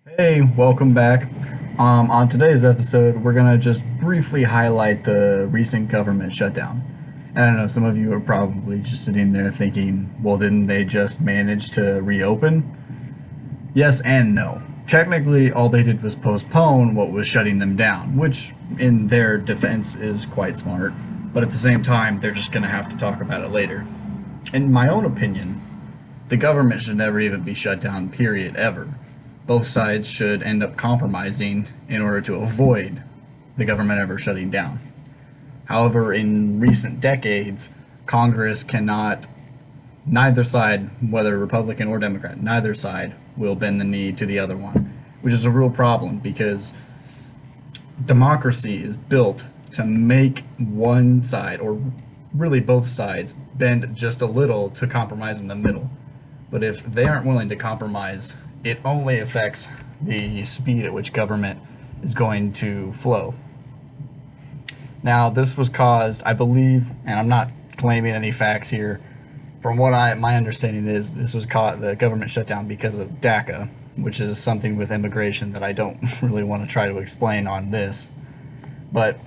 Hey, welcome back. On today's episode, we're gonna just briefly highlight the recent government shutdown. And I know some of you are probably just sitting there thinking, well, didn't they just manage to reopen? Yes and no. Technically, all they did was postpone what was shutting them down, which, in their defense, is quite smart. But at the same time, they're just gonna have to talk about it later. In my own opinion, the government should never even be shut down, period, ever. Both sides should end up compromising in order to avoid the government ever shutting down. However, in recent decades, Congress cannot, neither side, whether Republican or Democrat, neither side will bend the knee to the other one, which is a real problem because democracy is built to make one side, or really both sides, bend just a little to compromise in the middle. But if they aren't willing to compromise, it only affects the speed at which government is going to flow. Now, this was caused, I believe, and I'm not claiming any facts here. From what my understanding is, this was caught the government shutdown because of DACA, which is something with immigration that I don't really want to try to explain on this. But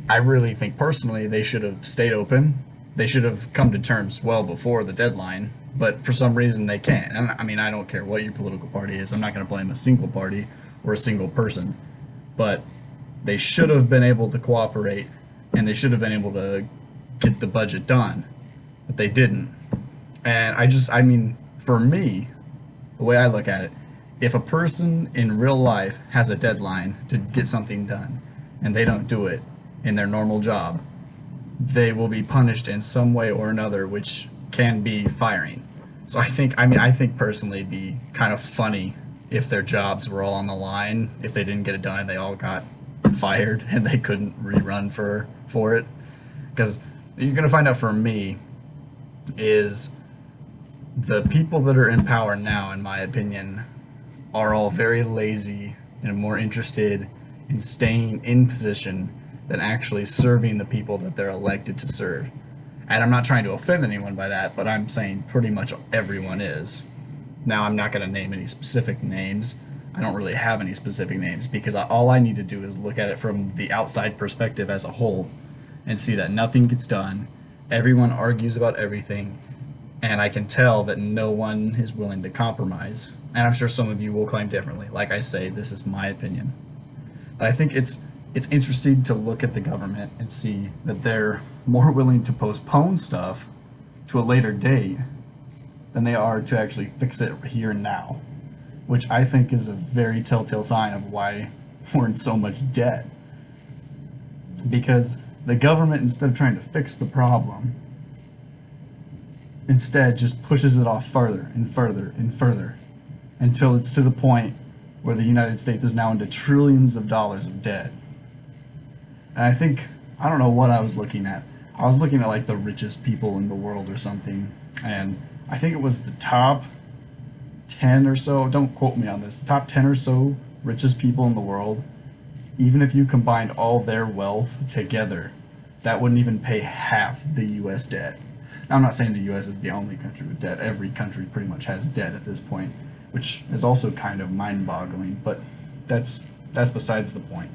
I really think personally they should have stayed open. They should have come to terms well before the deadline, but for some reason they can't. And I mean, I don't care what your political party is. I'm not going to blame a single party or a single person, but they should have been able to cooperate and they should have been able to get the budget done, but they didn't. And I mean, for me, the way I look at it, if a person in real life has a deadline to get something done and they don't do it in their normal job, they will be punished in some way or another, which can be firing. So I think personally it'd be kind of funny if their jobs were all on the line, if they didn't get it done and they all got fired and they couldn't rerun for it. Because you're gonna find out for me is the people that are in power now, in my opinion, are all very lazy and more interested in staying in position than actually serving the people that they're elected to serve. And I'm not trying to offend anyone by that, but I'm saying pretty much everyone is. Now, I'm not going to name any specific names. I don't really have any specific names because all I need to do is look at it from the outside perspective as a whole and see that nothing gets done. Everyone argues about everything, and I can tell that no one is willing to compromise. And I'm sure some of you will claim differently. Like I say, this is my opinion. But I think it's interesting to look at the government and see that they're more willing to postpone stuff to a later date than they are to actually fix it here and now, which I think is a very telltale sign of why we're in so much debt. Because the government, instead of trying to fix the problem, instead just pushes it off further and further and further until it's to the point where the United States is now into trillions of dollars of debt. And I don't know what I was looking at. I was looking at like the richest people in the world or something, and I think it was the top 10 or so, don't quote me on this, the top 10 or so richest people in the world, even if you combined all their wealth together, that wouldn't even pay half the US debt. Now, I'm not saying the US is the only country with debt. Every country pretty much has debt at this point, which is also kind of mind-boggling, but that's besides the point.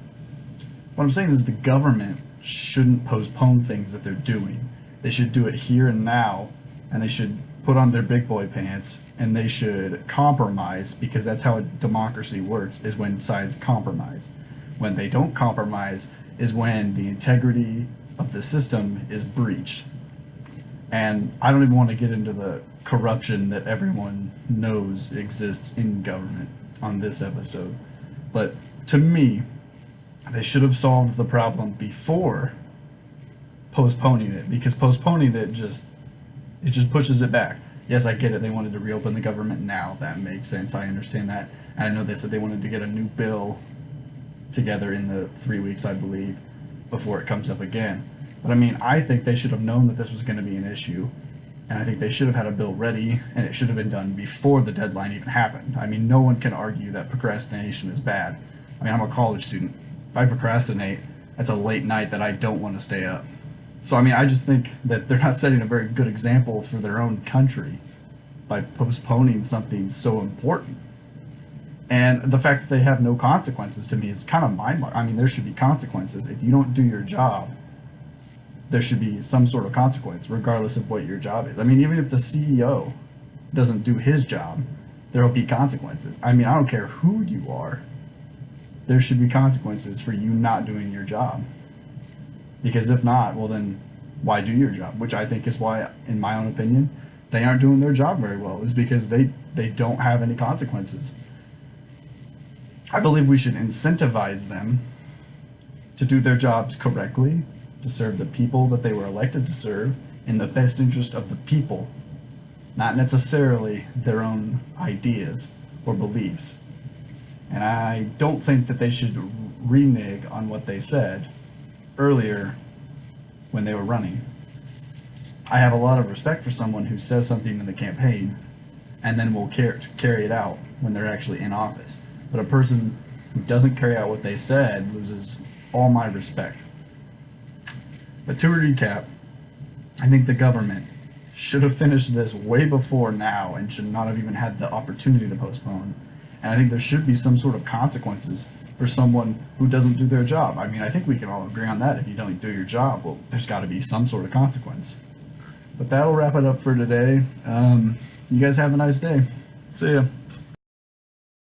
What I'm saying is the government shouldn't postpone things that they're doing. They should do it here and now, and they should put on their big boy pants, and they should compromise, because that's how a democracy works, is when sides compromise. When they don't compromise is when the integrity of the system is breached. And I don't even want to get into the corruption that everyone knows exists in government on this episode. But to me, they should have solved the problem before postponing it, because postponing it just pushes it back. Yes, I get it. They wanted to reopen the government now. That makes sense. I understand that. And I know they said they wanted to get a new bill together in the 3 weeks, I believe, before it comes up again. But I mean, I think they should have known that this was going to be an issue, and I think they should have had a bill ready, and it should have been done before the deadline even happened. I mean, no one can argue that procrastination is bad. I mean, I'm a college student. If I procrastinate, that's a late night that I don't want to stay up. So I mean, I just think that they're not setting a very good example for their own country by postponing something so important. And the fact that they have no consequences to me is kind of mind-boggling. I mean, there should be consequences. If you don't do your job, there should be some sort of consequence, regardless of what your job is. I mean, even if the CEO doesn't do his job, there will be consequences. I mean, I don't care who you are. There should be consequences for you not doing your job. Because if not, well then, why do your job? Which I think is why, in my own opinion, they aren't doing their job very well, is because they don't have any consequences. I believe we should incentivize them to do their jobs correctly, to serve the people that they were elected to serve in the best interest of the people, not necessarily their own ideas or beliefs. And I don't think that they should renege on what they said earlier when they were running. I have a lot of respect for someone who says something in the campaign and then will carry it out when they're actually in office. But a person who doesn't carry out what they said loses all my respect. But to recap, I think the government should have finished this way before now and should not have even had the opportunity to postpone. And I think there should be some sort of consequences for someone who doesn't do their job. I mean, I think we can all agree on that. If you don't do your job, well, there's got to be some sort of consequence. But that'll wrap it up for today. You guys have a nice day. See ya.